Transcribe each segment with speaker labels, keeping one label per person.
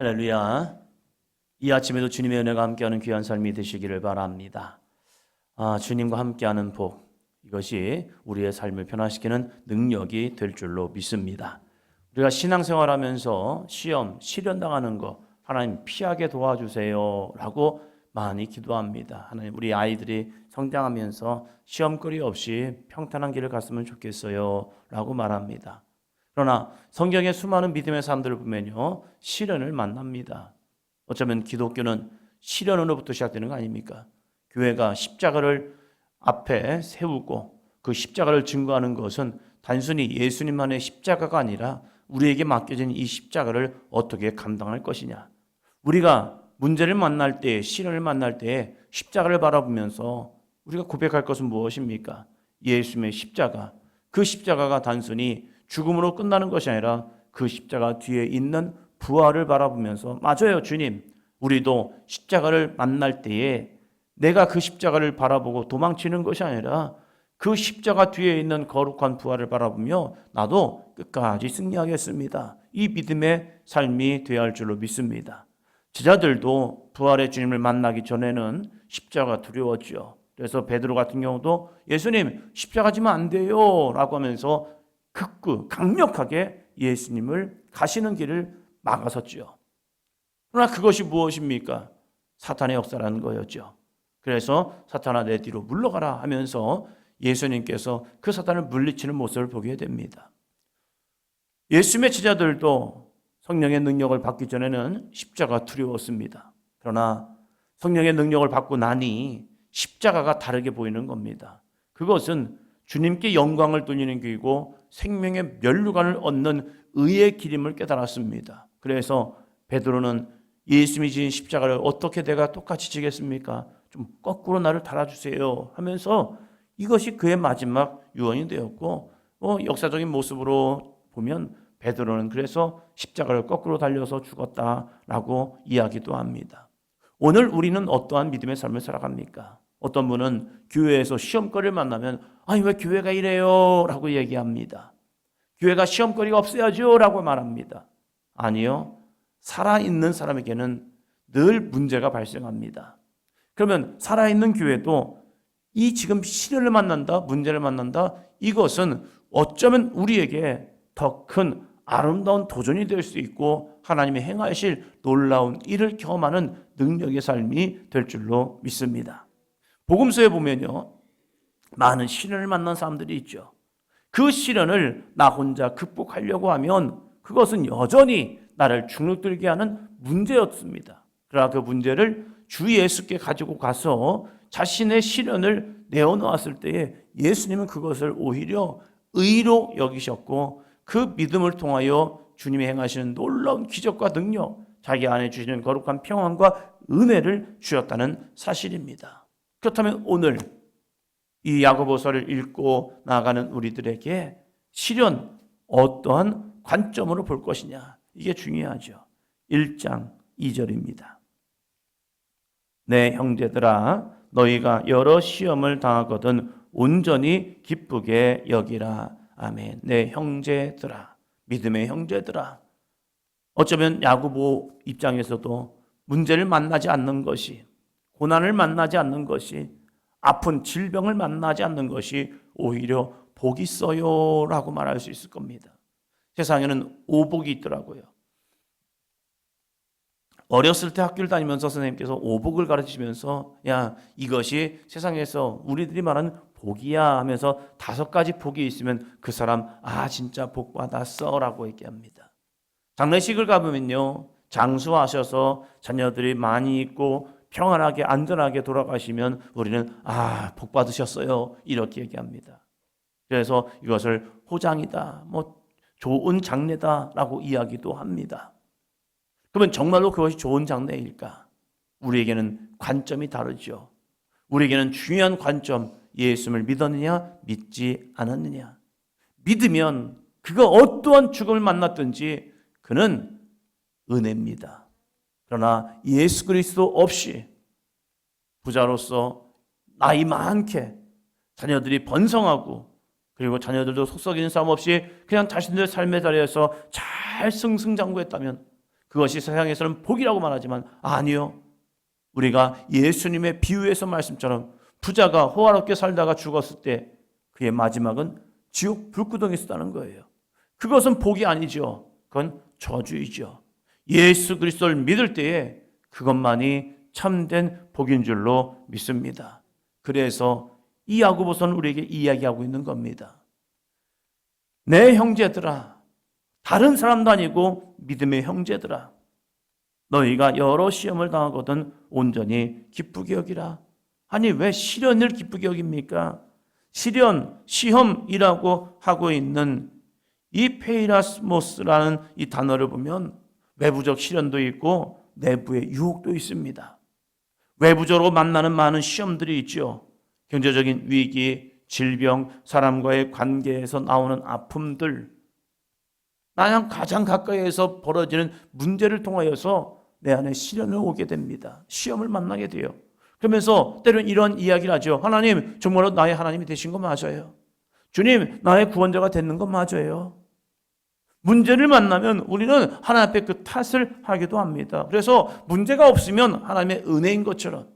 Speaker 1: 할렐루야. 이 아침에도 주님의 은혜가 함께하는 귀한 삶이 되시기를 바랍니다. 주님과 함께하는 복, 이것이 우리의 삶을 변화시키는 능력이 될 줄로 믿습니다. 우리가 신앙생활하면서 시험, 시련당하는 거 하나님 피하게 도와주세요 라고 많이 기도합니다. 하나님, 우리 아이들이 성장하면서 시험거리 없이 평탄한 길을 갔으면 좋겠어요 라고 말합니다. 그러나 성경의 수많은 믿음의 사람들을 보면요, 시련을 만납니다. 어쩌면 기독교는 시련으로부터 시작되는 거 아닙니까? 교회가 십자가를 앞에 세우고 그 십자가를 증거하는 것은 단순히 예수님만의 십자가가 아니라 우리에게 맡겨진 이 십자가를 어떻게 감당할 것이냐. 우리가 문제를 만날 때, 시련을 만날 때 십자가를 바라보면서 우리가 고백할 것은 무엇입니까? 예수님의 십자가. 그 십자가가 단순히 죽음으로 끝나는 것이 아니라 그 십자가 뒤에 있는 부활을 바라보면서, 맞아요 주님, 우리도 십자가를 만날 때에 내가 그 십자가를 바라보고 도망치는 것이 아니라 그 십자가 뒤에 있는 거룩한 부활을 바라보며 나도 끝까지 승리하겠습니다. 이 믿음의 삶이 되어야 할 줄로 믿습니다. 제자들도 부활의 주님을 만나기 전에는 십자가가 두려웠죠. 그래서 베드로 같은 경우도 예수님 십자가 지면 안 돼요 라고 하면서 극구 강력하게 예수님을 가시는 길을 막아섰죠. 그러나 그것이 무엇입니까? 사탄의 역사라는 거였죠. 그래서 사탄아 내 뒤로 물러가라 하면서 예수님께서 그 사탄을 물리치는 모습을 보게 됩니다. 예수님의 제자들도 성령의 능력을 받기 전에는 십자가가 두려웠습니다. 그러나 성령의 능력을 받고 나니 십자가가 다르게 보이는 겁니다. 그것은 주님께 영광을 돌리는 길이고 생명의 면류관을 얻는 의의 길임을 깨달았습니다. 그래서 베드로는 예수님이 지은 십자가를 어떻게 내가 똑같이 지겠습니까? 좀 거꾸로 나를 달아주세요 하면서 이것이 그의 마지막 유언이 되었고, 역사적인 모습으로 보면 베드로는 그래서 십자가를 거꾸로 달려서 죽었다라고 이야기도 합니다. 오늘 우리는 어떠한 믿음의 삶을 살아갑니까? 어떤 분은 교회에서 시험거리를 만나면 아니 왜 교회가 이래요? 라고 얘기합니다. 교회가 시험거리가 없어야죠 라고 말합니다. 아니요. 살아있는 사람에게는 늘 문제가 발생합니다. 그러면 살아있는 교회도 이 지금 시련을 만난다, 문제를 만난다, 이것은 어쩌면 우리에게 더 큰 아름다운 도전이 될 수 있고 하나님의 행하실 놀라운 일을 경험하는 능력의 삶이 될 줄로 믿습니다. 복음서에 보면요, 많은 시련을 만난 사람들이 있죠. 그 시련을 나 혼자 극복하려고 하면 그것은 여전히 나를 주눅들게 하는 문제였습니다. 그러나 그 문제를 주 예수께 가지고 가서 자신의 시련을 내어놓았을 때에 예수님은 그것을 오히려 의로 여기셨고 그 믿음을 통하여 주님이 행하시는 놀라운 기적과 능력, 자기 안에 주시는 거룩한 평안과 은혜를 주셨다는 사실입니다. 그렇다면 오늘 이 야고보서를 읽고 나아가는 우리들에게 시련 어떠한 관점으로 볼 것이냐, 이게 중요하죠. 1장 2절입니다. 내 형제들아 너희가 여러 시험을 당하거든 온전히 기쁘게 여기라. 아멘. 내 형제들아, 믿음의 형제들아. 어쩌면 야고보 입장에서도 문제를 만나지 않는 것이, 고난을 만나지 않는 것이, 아픈 질병을 만나지 않는 것이 오히려 복이 있어요 라고 말할 수 있을 겁니다. 세상에는 오복이 있더라고요. 어렸을 때 학교를 다니면서 선생님께서 오복을 가르치면서 야 이것이 세상에서 우리들이 말하는 복이야 하면서 5가지 복이 있으면 그 사람 진짜 복 받았어 라고 얘기합니다. 장례식을 가보면요, 장수하셔서 자녀들이 많이 있고 평안하게 안전하게 돌아가시면 우리는 복 받으셨어요 이렇게 얘기합니다. 그래서 이것을 호장이다, 좋은 장례다라고 이야기도 합니다. 그러면 정말로 그것이 좋은 장례일까? 우리에게는 관점이 다르죠. 우리에게는 중요한 관점, 예수님을 믿었느냐 믿지 않았느냐. 믿으면 그가 어떠한 죽음을 만났든지 그는 은혜입니다. 그러나 예수 그리스도 없이 부자로서 나이 많게 자녀들이 번성하고 그리고 자녀들도 속 썩이는 싸움 없이 그냥 자신들의 삶의 자리에서 잘 승승장구했다면 그것이 세상에서는 복이라고 말하지만 아니요. 우리가 예수님의 비유에서 말씀처럼 부자가 호화롭게 살다가 죽었을 때 그의 마지막은 지옥 불구덩이에 있었다는 거예요. 그것은 복이 아니죠. 그건 저주이죠. 예수 그리스도를 믿을 때에 그것만이 참된 복인 줄로 믿습니다. 그래서 이 야고보서는 우리에게 이야기하고 있는 겁니다. 내 형제들아, 다른 사람도 아니고 믿음의 형제들아, 너희가 여러 시험을 당하거든 온전히 기쁘게 여기라. 아니 왜 시련을 기쁘게 여깁니까? 시련, 시험이라고 하고 있는 이 페이라스모스라는 이 단어를 보면 외부적 시련도 있고 내부의 유혹도 있습니다. 외부적으로 만나는 많은 시험들이 있죠. 경제적인 위기, 질병, 사람과의 관계에서 나오는 아픔들, 나랑 가장 가까이에서 벌어지는 문제를 통하여서 내 안에 시련을 오게 됩니다. 시험을 만나게 돼요. 그러면서 때로는 이런 이야기를 하죠. 하나님, 정말로 나의 하나님이 되신 거 맞아요. 주님, 나의 구원자가 되는 거 맞아요. 문제를 만나면 우리는 하나님 앞에 그 탓을 하기도 합니다. 그래서 문제가 없으면 하나님의 은혜인 것처럼.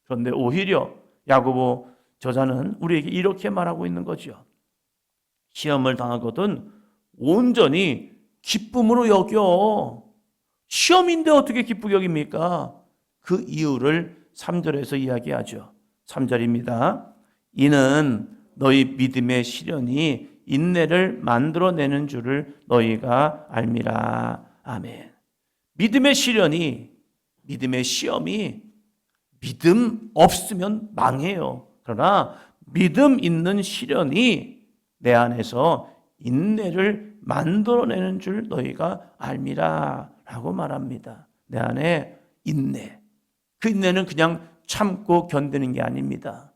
Speaker 1: 그런데 오히려 야고보 저자는 우리에게 이렇게 말하고 있는 거죠. 시험을 당하거든 온전히 기쁨으로 여겨. 시험인데 어떻게 기쁘게 여깁니까? 그 이유를 3절에서 이야기하죠. 3절입니다. 이는 너희 믿음의 시련이 인내를 만들어내는 줄을 너희가 알미라. 아멘. 믿음의 시련이, 믿음의 시험이 믿음 없으면 망해요. 그러나 믿음 있는 시련이 내 안에서 인내를 만들어내는 줄 너희가 알미라 라고 말합니다. 내 안에 인내. 그 인내는 그냥 참고 견디는 게 아닙니다.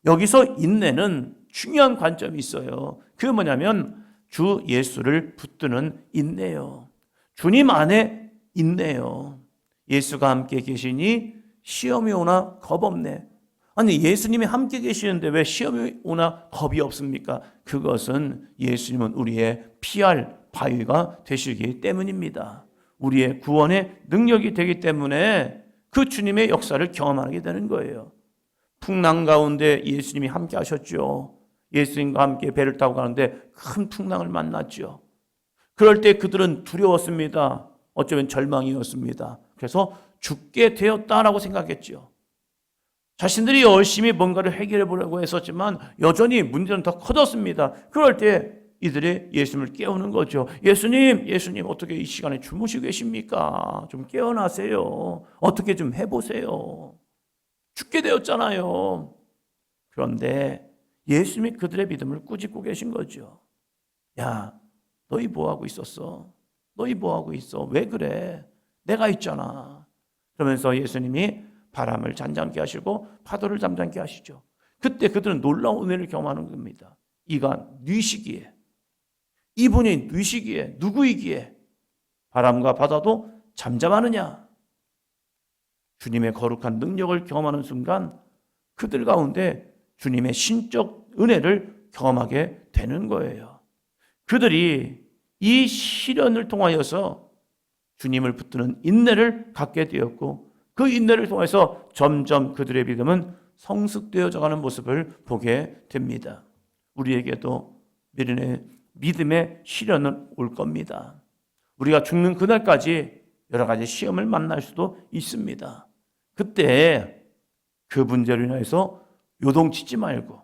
Speaker 1: 여기서 인내는 중요한 관점이 있어요. 그게 뭐냐면 주 예수를 붙드는 인내요. 주님 안에 인내요. 예수가 함께 계시니 시험이 오나 겁 없네. 아니 예수님이 함께 계시는데 왜 시험이 오나 겁이 없습니까? 그것은 예수님은 우리의 피할 바위가 되시기 때문입니다. 우리의 구원의 능력이 되기 때문에 그 주님의 역사를 경험하게 되는 거예요. 풍랑 가운데 예수님이 함께 하셨죠. 예수님과 함께 배를 타고 가는데 큰 풍랑을 만났죠. 그럴 때 그들은 두려웠습니다. 어쩌면 절망이었습니다. 그래서 죽게 되었다라고 생각했죠. 자신들이 열심히 뭔가를 해결해 보려고 했었지만 여전히 문제는 더 커졌습니다. 그럴 때 이들이 예수님을 깨우는 거죠. 예수님 어떻게 이 시간에 주무시고 계십니까? 좀 깨어나세요. 어떻게 좀 해보세요. 죽게 되었잖아요. 그런데 예수님이 그들의 믿음을 꾸짖고 계신 거죠. 야, 너희 뭐하고 있었어? 너희 뭐하고 있어? 왜 그래? 내가 있잖아. 그러면서 예수님이 바람을 잔잔케 하시고 파도를 잠잠케 하시죠. 그때 그들은 놀라운 은혜를 경험하는 겁니다. 이가 뉘시기에, 이분이 뉘시기에, 누구이기에 바람과 바다도 잠잠하느냐? 주님의 거룩한 능력을 경험하는 순간 그들 가운데 주님의 신적 은혜를 경험하게 되는 거예요. 그들이 이 시련을 통하여서 주님을 붙드는 인내를 갖게 되었고 그 인내를 통해서 점점 그들의 믿음은 성숙되어져 가는 모습을 보게 됩니다. 우리에게도 믿음의 시련은 올 겁니다. 우리가 죽는 그날까지 여러 가지 시험을 만날 수도 있습니다. 그때 그 문제로 인해서 요동치지 말고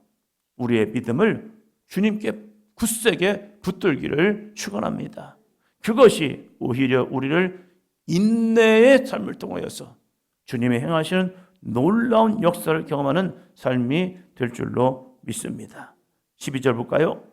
Speaker 1: 우리의 믿음을 주님께 굳세게 붙들기를 축원합니다. 그것이 오히려 우리를 인내의 삶을 통하여서 주님이 행하시는 놀라운 역사를 경험하는 삶이 될 줄로 믿습니다. 12절 볼까요?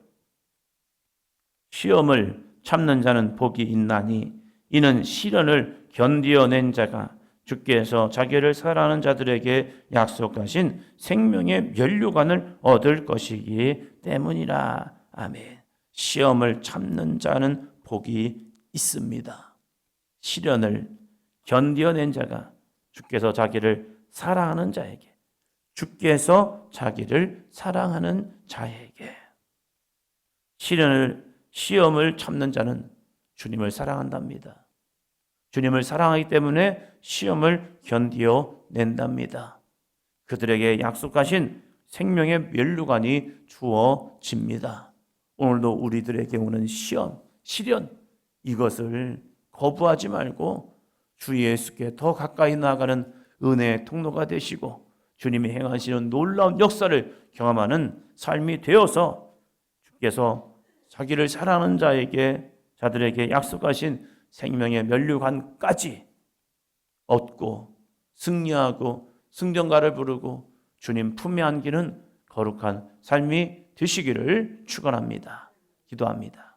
Speaker 1: 시험을 참는 자는 복이 있나니 이는 시련을 견디어낸 자가 주께서 자기를 사랑하는 자들에게 약속하신 생명의 면류관을 얻을 것이기 때문이라. 아멘. 시험을 참는 자는 복이 있습니다. 시련을 견디어낸 자가 주께서 자기를 사랑하는 자에게, 주께서 자기를 사랑하는 자에게. 시험을 참는 자는 주님을 사랑한답니다. 주님을 사랑하기 때문에 시험을 견디어 낸답니다. 그들에게 약속하신 생명의 면류관이 주어집니다. 오늘도 우리들에게 오는 시험, 시련, 이것을 거부하지 말고 주 예수께 더 가까이 나아가는 은혜의 통로가 되시고 주님이 행하시는 놀라운 역사를 경험하는 삶이 되어서 주께서 자기를 사랑하는 자들에게 약속하신 생명의 면류관까지 얻고 승리하고 승전가를 부르고 주님 품에 안기는 거룩한 삶이 되시기를 축원합니다. 기도합니다.